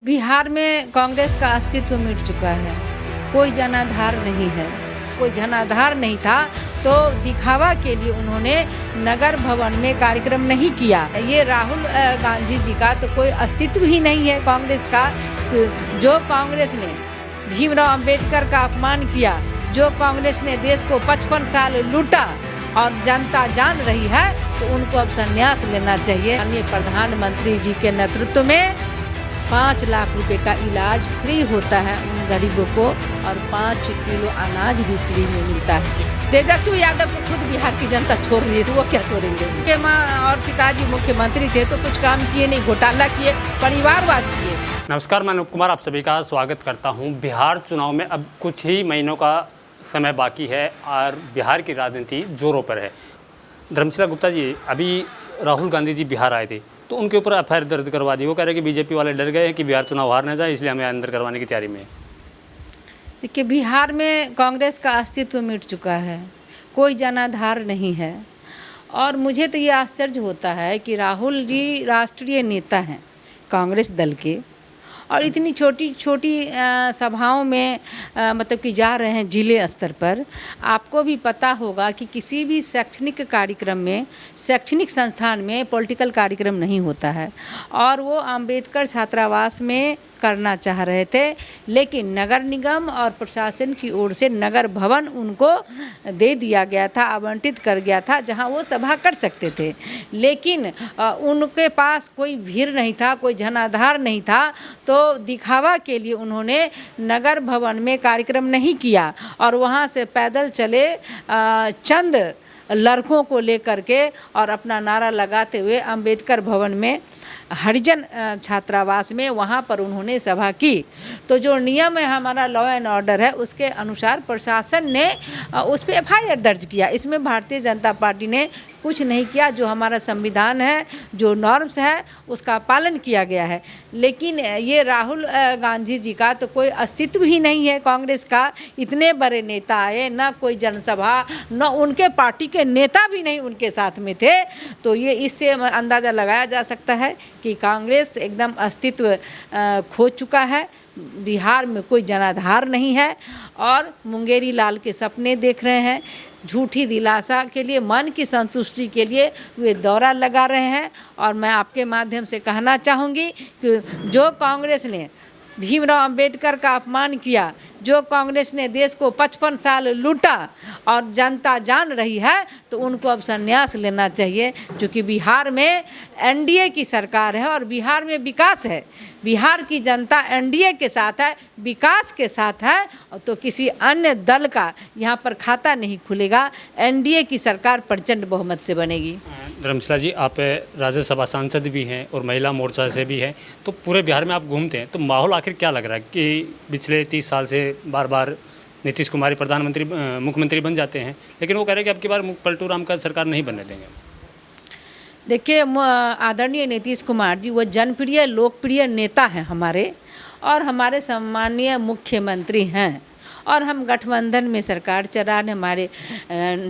बिहार में कांग्रेस का अस्तित्व मिट चुका है। कोई जनाधार नहीं है, कोई जनाधार नहीं था तो दिखावा के लिए उन्होंने नगर भवन में कार्यक्रम नहीं किया। ये राहुल गांधी जी का तो कोई अस्तित्व ही नहीं है कांग्रेस का। जो कांग्रेस ने भीमराव अंबेडकर का अपमान किया, जो कांग्रेस ने देश को 55 साल लूटा और जनता जान रही है, तो उनको अब संन्यास लेना चाहिए। माननीय प्रधानमंत्री जी के नेतृत्व में 5 लाख रुपए का इलाज फ्री होता है उन गरीबों को और 5 किलो अनाज भी फ्री में मिलता है। तेजस्वी यादव को खुद बिहार की जनता छोड़ रही है, तो वो क्या छोड़ेंगे? उनके माँ और पिताजी मुख्यमंत्री थे तो कुछ काम किए नहीं, घोटाला किए, परिवारवाद किए। नमस्कार, मैं अनूप कुमार आप सभी का स्वागत करता हूं। बिहार चुनाव में अब कुछ ही महीनों का समय बाकी है और बिहार की राजनीति जोरों पर है। धर्मशिला गुप्ता जी, अभी राहुल गांधी जी बिहार आए थे तो उनके ऊपर एफआईआर दर्ज करवा दी। वो कह रहे हैं कि बीजेपी वाले डर गए हैं कि बिहार चुनाव हार न जाए, इसलिए हमें अंदर करवाने की तैयारी में है। देखिए, बिहार में कांग्रेस का अस्तित्व मिट चुका है, कोई जनाधार नहीं है। और मुझे तो ये आश्चर्य होता है कि राहुल जी राष्ट्रीय नेता हैं कांग्रेस दल के और इतनी छोटी छोटी सभाओं में मतलब कि जा रहे हैं जिले स्तर पर। आपको भी पता होगा कि किसी भी शैक्षणिक कार्यक्रम में, शैक्षणिक संस्थान में पॉलिटिकल कार्यक्रम नहीं होता है और वो अंबेडकर छात्रावास में करना चाह रहे थे, लेकिन नगर निगम और प्रशासन की ओर से नगर भवन उनको दे दिया गया था, आवंटित कर गया था, जहां वो सभा कर सकते थे। लेकिन उनके पास कोई भीड़ नहीं था, कोई जनाधार नहीं था, तो दिखावा के लिए उन्होंने नगर भवन में कार्यक्रम नहीं किया और वहां से पैदल चले चंद लड़कों को लेकर के और अपना नारा लगाते हुए अंबेडकर भवन में, हरिजन छात्रावास में, वहाँ पर उन्होंने सभा की। तो जो नियम है हमारा लॉ एंड ऑर्डर है, उसके अनुसार प्रशासन ने उस पर एफआईआर दर्ज किया। इसमें भारतीय जनता पार्टी ने कुछ नहीं किया। जो हमारा संविधान है, जो नॉर्म्स है, उसका पालन किया गया है। लेकिन ये राहुल गांधी जी का तो कोई अस्तित्व ही नहीं है कांग्रेस का। इतने बड़े नेता आए, ना कोई जनसभा, न उनके पार्टी के नेता भी नहीं उनके साथ में थे। तो ये इससे अंदाज़ा लगाया जा सकता है कि कांग्रेस एकदम अस्तित्व खो चुका है। बिहार में कोई जनाधार नहीं है और मुंगेरी लाल के सपने देख रहे हैं। झूठी दिलासा के लिए, मन की संतुष्टि के लिए वे दौरा लगा रहे हैं। और मैं आपके माध्यम से कहना चाहूँगी कि जो कांग्रेस ने भीमराव अंबेडकर का अपमान किया, जो कांग्रेस ने देश को 55 साल लूटा और जनता जान रही है, तो उनको अब संन्यास लेना चाहिए। क्योंकि बिहार में एनडीए की सरकार है और बिहार में विकास है। बिहार की जनता एनडीए के साथ है, विकास के साथ है, तो किसी अन्य दल का यहाँ पर खाता नहीं खुलेगा। एनडीए की सरकार प्रचंड बहुमत से बनेगी। धर्मशिला जी, आप राज्यसभा सांसद भी हैं और महिला मोर्चा से भी हैं, तो पूरे बिहार में आप घूमते हैं, तो माहौल आखिर क्या लग रहा है कि पिछले 30 साल से बार बार नीतीश कुमार प्रधानमंत्री मुख्यमंत्री बन जाते हैं, लेकिन वो कह रहे हैं कि अब की बार पलटू राम का सरकार नहीं बनने देंगे? देखिए, आदरणीय नीतीश कुमार जी वो जनप्रिय लोकप्रिय नेता हैं हमारे, और हमारे सम्मानीय मुख्यमंत्री हैं। और हम गठबंधन में सरकार चला रहे, हमारे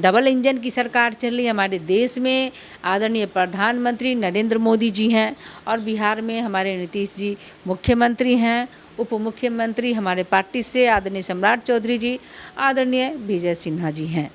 डबल इंजन की सरकार चल रही है। हमारे देश में आदरणीय प्रधानमंत्री नरेंद्र मोदी जी हैं और बिहार में हमारे नीतीश जी मुख्यमंत्री हैं। उप मुख्यमंत्री हमारे पार्टी से आदरणीय सम्राट चौधरी जी, आदरणीय विजय सिन्हा जी हैं।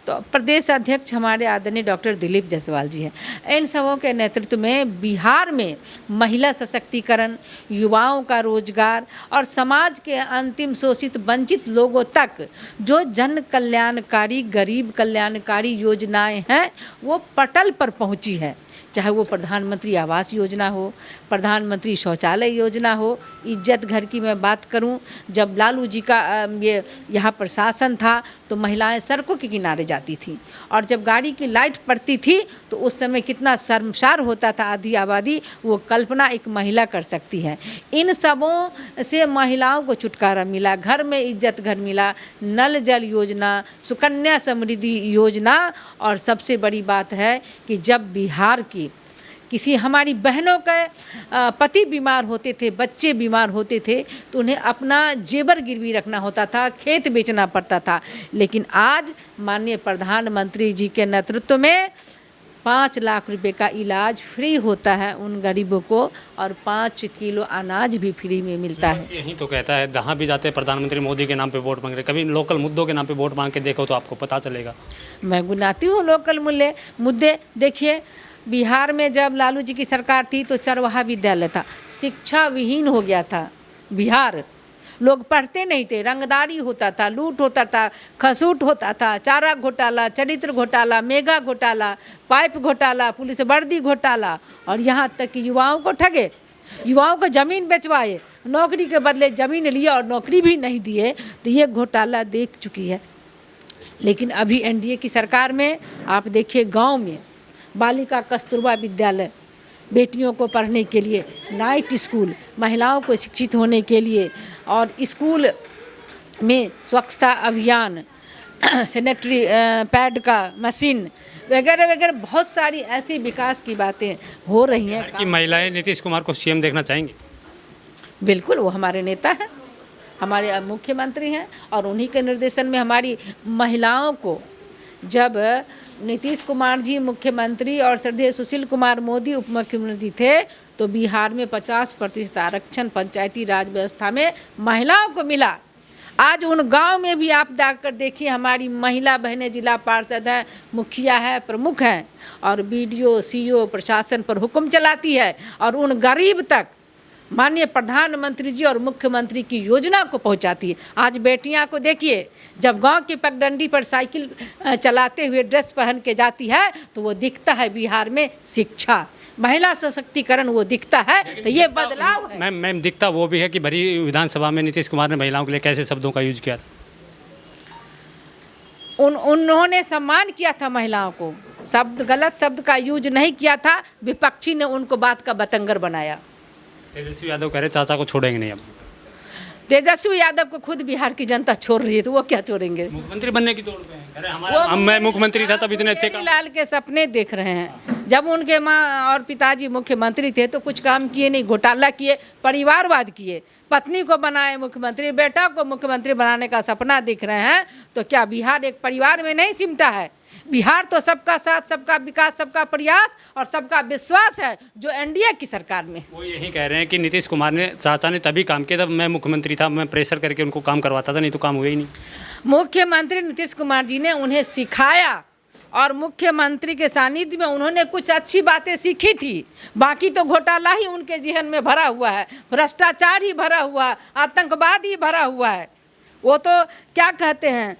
तो प्रदेश अध्यक्ष हमारे आदरणीय डॉक्टर दिलीप जायसवाल जी हैं। इन सबों के नेतृत्व में बिहार में महिला सशक्तिकरण, युवाओं का रोजगार और समाज के अंतिम शोषित वंचित लोगों तक जो जन कल्याणकारी, गरीब कल्याणकारी योजनाएं हैं, वो पटल पर पहुंची है। चाहे वो प्रधानमंत्री आवास योजना हो, प्रधानमंत्री शौचालय योजना हो, इज्जत घर की मैं बात करूं, जब लालू जी का ये यहाँ पर शासन था तो महिलाएं सड़कों के किनारे जाती थी और जब गाड़ी की लाइट पड़ती थी तो उस समय कितना शर्मसार होता था आधी आबादी। वो कल्पना एक महिला कर सकती है। इन सबों से महिलाओं को छुटकारा मिला, घर में इज्जत घर मिला, नल जल योजना, सुकन्या समृद्धि योजना। और सबसे बड़ी बात है कि जब बिहार की किसी हमारी बहनों के पति बीमार होते थे, बच्चे बीमार होते थे, तो उन्हें अपना जेवर गिरवी रखना होता था, खेत बेचना पड़ता था। लेकिन आज माननीय प्रधानमंत्री जी के नेतृत्व में 5 लाख रुपए का इलाज फ्री होता है उन गरीबों को, और 5 किलो अनाज भी फ्री में मिलता है। यही तो कहता है, जहाँ भी जाते हैं प्रधानमंत्री मोदी के नाम पे वोट मांग रहे, कभी लोकल मुद्दों के नाम पे वोट मांग के देखो तो आपको पता चलेगा। मैं गुनाती हूँ लोकल मुद्दे। देखिए, बिहार में जब लालू जी की सरकार थी तो चरवाहा विद्यालय था, शिक्षा विहीन हो गया था बिहार। लोग पढ़ते नहीं थे, रंगदारी होता था, लूट होता था, खसूट होता था, चारा घोटाला, चरित्र घोटाला, मेगा घोटाला, पाइप घोटाला, पुलिस वर्दी घोटाला, और यहाँ तक कि युवाओं को ठगे, युवाओं को ज़मीन बेचवाए, नौकरी के बदले ज़मीन लिए और नौकरी भी नहीं दिए। तो ये घोटाला देख चुकी है। लेकिन अभी एनडीए की सरकार में आप देखिए, गांव में बालिका कस्तूरबा विद्यालय, बेटियों को पढ़ने के लिए, नाइट स्कूल, महिलाओं को शिक्षित होने के लिए, और स्कूल में स्वच्छता अभियान, सैनिटरी पैड का मशीन वगैरह वगैरह, बहुत सारी ऐसी विकास की बातें हो रही हैं कि महिलाएं नीतीश कुमार को सीएम देखना चाहेंगी। बिल्कुल, वो हमारे नेता हैं, हमारे मुख्यमंत्री हैं, और उन्हीं के निर्देशन में हमारी महिलाओं को, जब नीतीश कुमार जी मुख्यमंत्री और श्रद्धेय सुशील कुमार मोदी उप मुख्यमंत्री थे तो बिहार में 50% आरक्षण पंचायती राज व्यवस्था में महिलाओं को मिला। आज उन गांव में भी आप जाकर देखिए, हमारी महिला बहनें जिला पार्षद हैं, मुखिया है, प्रमुख हैं, और बीडीओ सीओ प्रशासन पर हुक्म चलाती है, और उन गरीब तक माननीय प्रधानमंत्री जी और मुख्यमंत्री की योजना को पहुंचाती है। आज बेटियां को देखिए, जब गांव की पगडंडी पर साइकिल चलाते हुए ड्रेस पहन के जाती है तो वो दिखता है बिहार में शिक्षा, महिला सशक्तिकरण वो दिखता है। तो ये बदलाव है। मैम दिखता वो भी है कि भरी विधानसभा में नीतीश कुमार ने महिलाओं के लिए कैसे शब्दों का यूज किया था। उन्होंने सम्मान किया था महिलाओं को, गलत शब्द का यूज नहीं किया था। विपक्षी ने उनको बात का बतंगर बनाया। तेजस्वी यादव कह रहे चाचा को छोड़ेंगे नहीं। अब तेजस्वी यादव को खुद बिहार की जनता छोड़ रही है, तो वो क्या छोड़ेंगे? मुख्यमंत्री बनने की दौड़ में कह रहे मैं मुख्यमंत्री था तब इतने अच्छे काम। लाल के सपने देख रहे हैं। जब उनके माँ और पिताजी मुख्यमंत्री थे तो कुछ काम किए नहीं, घोटाला किए, परिवारवाद किए, पत्नी को बनाए मुख्यमंत्री, बेटा को मुख्यमंत्री बनाने का सपना देख रहे हैं। तो क्या बिहार एक परिवार में नहीं सिमटा है? बिहार तो सबका साथ, सबका विकास, सबका प्रयास और सबका विश्वास है, जो एनडीए की सरकार में। वो यही कह रहे हैं कि नीतीश कुमार ने, चाचा ने तभी काम किया, तब मैं मुख्यमंत्री था, मैं प्रेशर करके उनको काम करवाता था, नहीं तो काम हुआ ही नहीं। मुख्यमंत्री नीतीश कुमार जी ने उन्हें सिखाया, और मुख्यमंत्री के सानिध्य में उन्होंने कुछ अच्छी बातें सीखी थी। बाकी तो घोटाला ही उनके जहन में भरा हुआ है, भ्रष्टाचार ही भरा हुआ, आतंकवाद ही भरा हुआ है। वो तो क्या कहते हैं,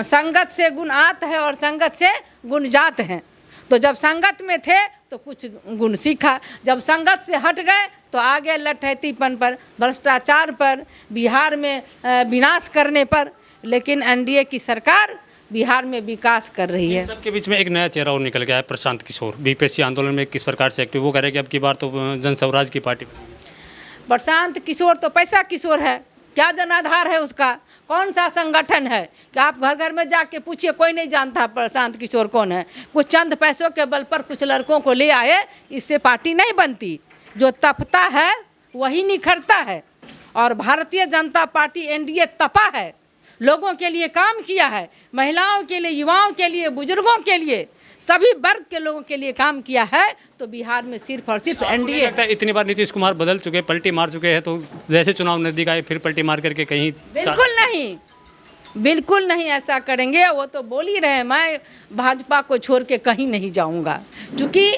संगत से गुण आत है और संगत से गुण जात हैं। तो जब संगत में थे तो कुछ गुण सीखा, जब संगत से हट गए तो आगे लठैतीपन पर, भ्रष्टाचार पर, बिहार में विनाश करने पर। लेकिन एनडीए की सरकार बिहार में विकास कर रही है। सबके बीच में एक नया चेहरा और निकल गया है, प्रशांत किशोर, बीपीएससी आंदोलन में किस प्रकार से एक्टिव। वो कह रहे कि अब की बार तो जन स्वराज की पार्टी। प्रशांत किशोर तो पैसा किशोर है, क्या जनाधार है उसका, कौन सा संगठन है कि आप घर घर में जाके पूछिए, कोई नहीं जानता प्रशांत किशोर कौन है। कुछ चंद पैसों के बल पर कुछ लड़कों को ले आए, इससे पार्टी नहीं बनती। जो तपता है वही निखरता है, और भारतीय जनता पार्टी एनडीए तपा है, लोगों के लिए काम किया है, महिलाओं के लिए, युवाओं के लिए, बुजुर्गों के लिए, सभी वर्ग के लोगों के लिए काम किया है। तो बिहार में सिर्फ और सिर्फ एनडीए। लगता है इतनी बार नीतीश कुमार बदल चुके, पलटी मार चुके हैं, तो जैसे चुनाव नजदीक आए फिर पलटी मार करके कहीं। बिल्कुल नहीं, बिल्कुल नहीं ऐसा करेंगे। वो तो बोल ही रहे, मैं भाजपा को छोड़ के कहीं नहीं जाऊंगा, क्योंकि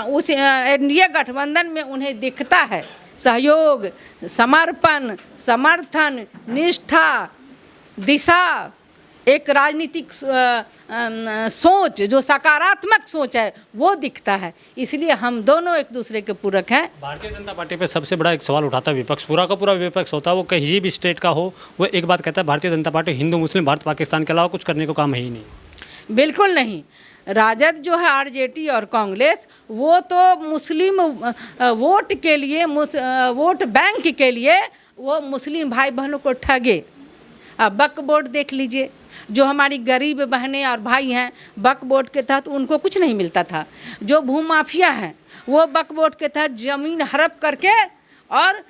उस एनडीए गठबंधन में उन्हें दिखता है सहयोग, समर्पण, समर्थन, निष्ठा, दिशा, एक राजनीतिक सोच, जो सकारात्मक सोच है वो दिखता है। इसलिए हम दोनों एक दूसरे के पूरक हैं। भारतीय जनता पार्टी पे सबसे बड़ा एक सवाल उठाता है विपक्ष, पूरा का पूरा विपक्ष होता है, वो कहीं भी स्टेट का हो, वो एक बात कहता है, भारतीय जनता पार्टी हिंदू मुस्लिम भारत पाकिस्तान के अलावा कुछ करने को काम है ही नहीं। बिल्कुल नहीं। राजद जो है, आरजेडी और कांग्रेस, वो तो मुस्लिम वोट के लिए, वोट बैंक के लिए वो मुस्लिम भाई बहनों को ठगे। अब वक्फ बोर्ड देख लीजिए, जो हमारी गरीब बहनें और भाई हैं, वक्फ बोर्ड के तहत उनको कुछ नहीं मिलता था। जो भूमाफिया हैं वो वक्फ बोर्ड के तहत ज़मीन हड़प करके और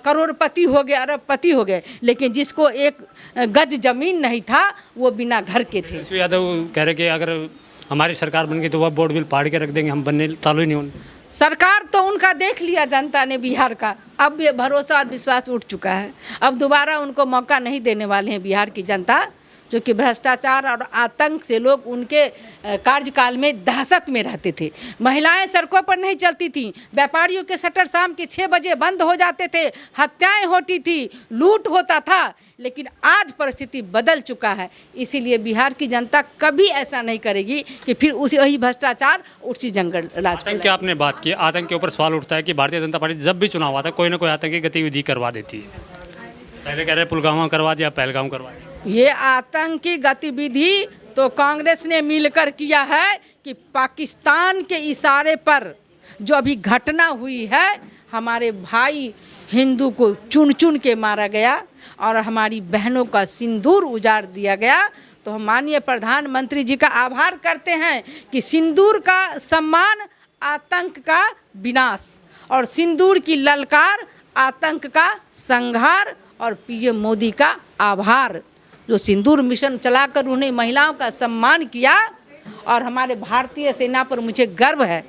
करोड़पति हो गए, अरबपति हो गए। लेकिन जिसको एक गज ज़मीन नहीं था वो बिना घर के थे। तेजस्वी यादव कह रहे कि अगर हमारी सरकार बन गई तो वह बोर्ड बिल फाड़ के रख देंगे, हम बनने चालू ही नहीं होने। सरकार तो उनका देख लिया जनता ने बिहार का, अब ये भरोसा और विश्वास उठ चुका है। अब दोबारा उनको मौका नहीं देने वाले हैं बिहार की जनता, जो कि भ्रष्टाचार और आतंक से लोग उनके कार्यकाल में दहशत में रहते थे। महिलाएं सड़कों पर नहीं चलती थीं, व्यापारियों के शटर शाम के 6 बजे बंद हो जाते थे, हत्याएं होती थी, लूट होता था। लेकिन आज परिस्थिति बदल चुका है, इसीलिए बिहार की जनता कभी ऐसा नहीं करेगी कि फिर उसी वही भ्रष्टाचार उसी जंगल राज। आतंक की आपने बात की, आतंक के ऊपर सवाल उठता है कि भारतीय जनता पार्टी जब भी चुनाव आता है कोई ना कोई आतंकी गतिविधि करवा देती है। पहले कह रहे पुलवामा करवा दिया, पहलगाम करवा दिया। ये आतंकी गतिविधि तो कांग्रेस ने मिलकर किया है कि पाकिस्तान के इशारे पर जो अभी घटना हुई है, हमारे भाई हिंदू को चुन चुन के मारा गया और हमारी बहनों का सिंदूर उजाड़ दिया गया। तो हम माननीय प्रधानमंत्री जी का आभार करते हैं कि सिंदूर का सम्मान, आतंक का विनाश, और सिंदूर की ललकार, आतंक का संहार, और पीएम मोदी का आभार जो सिंदूर मिशन चलाकर उन्हें महिलाओं का सम्मान किया। और हमारे भारतीय सेना पर मुझे गर्व है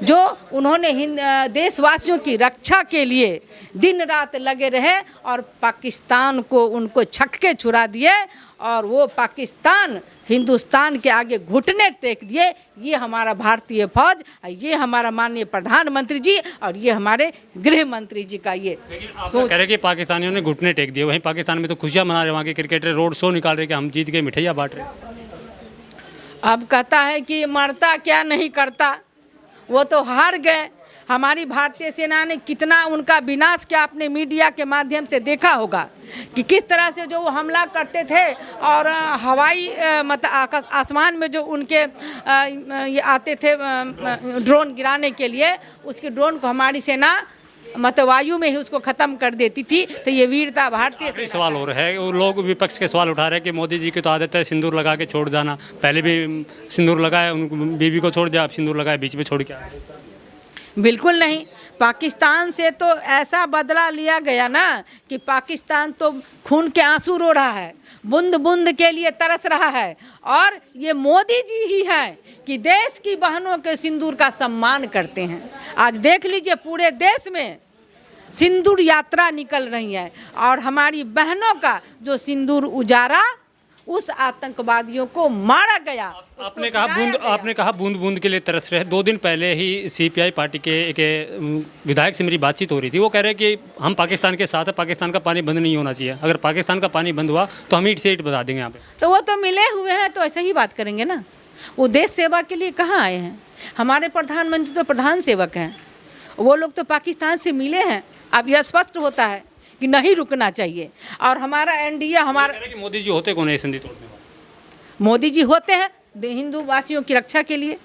जो उन्होंने देशवासियों की रक्षा के लिए दिन रात लगे रहे और पाकिस्तान को उनको छक्के छुड़ा दिए, और वो पाकिस्तान हिंदुस्तान के आगे घुटने टेक दिए। ये हमारा भारतीय फौज, ये हमारा माननीय प्रधानमंत्री जी और ये हमारे गृह मंत्री जी का ये सोच। कह रहे कि पाकिस्तानियों ने घुटने टेक दिए, वहीं पाकिस्तान में तो खुशियाँ मना रहे, वहाँ के क्रिकेटर रोड शो निकाल रहे कि हम जीत गए, मिठाइयाँ बांट रहे। अब कहता है कि मरता क्या नहीं करता, वो तो हार गए। हमारी भारतीय सेना ने कितना उनका विनाश किया, आपने मीडिया के माध्यम से देखा होगा कि किस तरह से जो वो हमला करते थे और हवाई मतलब आसमान में जो उनके ये आते थे ड्रोन गिराने के लिए, उसके ड्रोन को हमारी सेना मतलब वायु में ही उसको ख़त्म कर देती थी। तो ये वीरता भारतीय सेना। सवाल हो रहा है, वो लोग विपक्ष के सवाल उठा रहे हैं कि मोदी जी की तो आदत है सिंदूर लगा के छोड़ जाना, पहले भी सिंदूर लगाए, उनको बीवी को छोड़ दिया, अब सिंदूर लगाए बीच में छोड़ के आए। बिल्कुल नहीं, पाकिस्तान से तो ऐसा बदला लिया गया ना कि पाकिस्तान तो खून के आंसू रो रहा है, बूंद बूंद के लिए तरस रहा है। और ये मोदी जी ही हैं कि देश की बहनों के सिंदूर का सम्मान करते हैं। आज देख लीजिए पूरे देश में सिंदूर यात्रा निकल रही है और हमारी बहनों का जो सिंदूर उजारा, उस आतंकवादियों को मारा गया। आपने कहा बूंद बूंद के लिए तरस रहे। 2 दिन पहले ही सीपीआई पार्टी के विधायक से मेरी बातचीत हो रही थी, वो कह रहे हैं कि हम पाकिस्तान के साथ है, पाकिस्तान का पानी बंद नहीं होना चाहिए, अगर पाकिस्तान का पानी बंद हुआ तो हम ईंट से ईंट बता देंगे यहाँ पे। तो वो तो मिले हुए हैं, तो ऐसे ही बात करेंगे ना। वो देश सेवा के लिए कहाँ आए हैं? हमारे प्रधानमंत्री तो प्रधान सेवक हैं, वो लोग तो पाकिस्तान से मिले हैं। अब यह स्पष्ट होता है कि नहीं रुकना चाहिए। और हमारा एनडीए हमारा मोदी जी होते कौन है संधि तोड़ने वाले? मोदी जी होते हैं हिंदू वासियों की रक्षा के लिए,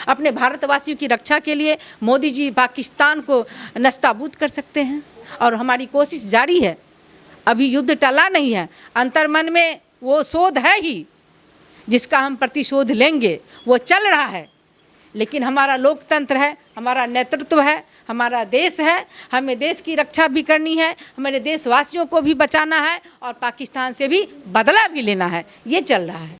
अपने भारतवासियों की रक्षा के लिए। मोदी जी पाकिस्तान को नस्ताबूद कर सकते हैं और हमारी कोशिश जारी है, अभी युद्ध टला नहीं है। अंतर्मन में वो शोध है ही जिसका हम प्रतिशोध लेंगे, वो चल रहा है। लेकिन हमारा लोकतंत्र है, हमारा नेतृत्व है, हमारा देश है, हमें देश की रक्षा भी करनी है, हमारे देशवासियों को भी बचाना है और पाकिस्तान से भी बदला भी लेना है। ये चल रहा है।